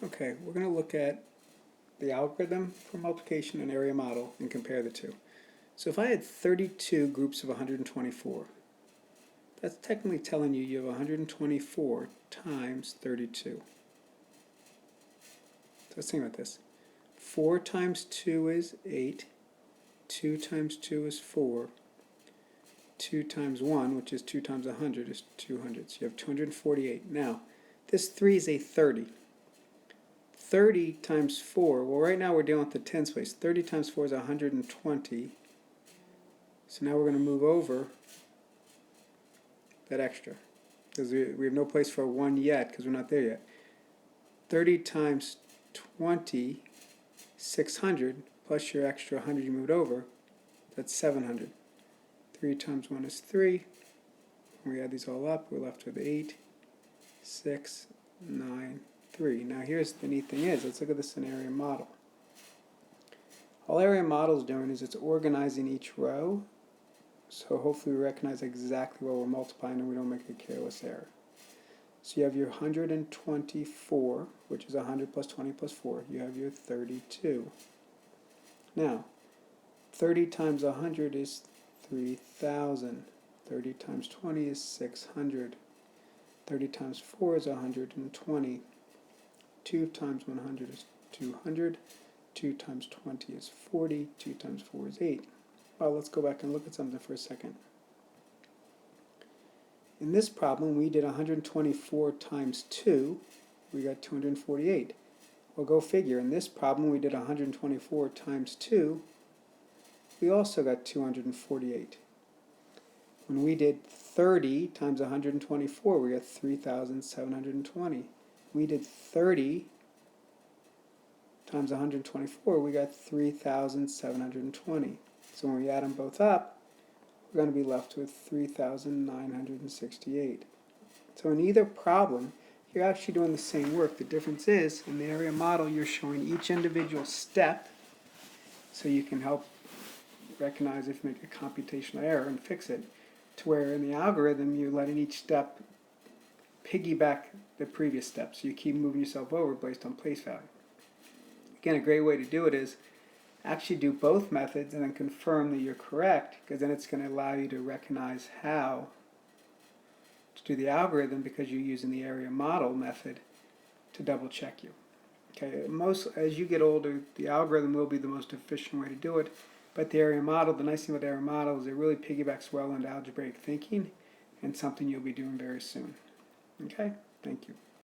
Okay, we're going to look at the algorithm for multiplication and area model and compare the two. So if I had 32 groups of 124, that's technically telling you you have 124 times 32. So let's think about this. 4 times 2 is 8, 2 times 2 is 4, 2 times 1, which is 2 times 100, is 200. So you have 248. Now, this 3 is a 30. 30 times 4, well right now we're dealing with the tens place. 30 times 4 is 120. So now we're going to move over that extra, because we have no place for a 1 yet because we're not there yet. 30 times 20, 600, plus your extra 100 you moved over, that's 700. 3 times 1 is 3. When we add these all up, we're left with 8, 6, 9, 3. Now here's the neat thing is, let's look at this in area model. All area model is doing is it's organizing each row, so hopefully we recognize exactly what we're multiplying and we don't make a careless error. So you have your 124, which is 100 plus 20 plus 4. You have your 32. Now, 30 times 100 is 3,000. 30 times 20 is 600. 30 times 4 is 120. 2 times 100 is 200. 2 times 20 is 40. 2 times 4 is 8. Well, let's go back and look at something for a second. In this problem, we did 124 times 2. We got 248. Well, go figure. In this problem, we did 124 times 2. We also got 248. When we did 30 times 124, we got 3,720. We did 30 times 124, we got 3,720. So when we add them both up, we're going to be left with 3,968. So in either problem, you're actually doing the same work. The difference is, in the area model, you're showing each individual step so you can help recognize if you make a computational error and fix it, to where in the algorithm, you're letting each step piggyback the previous step. So you keep moving yourself over based on place value. Again, a great way to do it is actually do both methods and then confirm that you're correct, because then it's going to allow you to recognize how to do the algorithm because you're using the area model method to double check you. Okay, as you get older, the algorithm will be the most efficient way to do it, but the area model, the nice thing about the area model is it really piggybacks well into algebraic thinking and something you'll be doing very soon. Okay, thank you.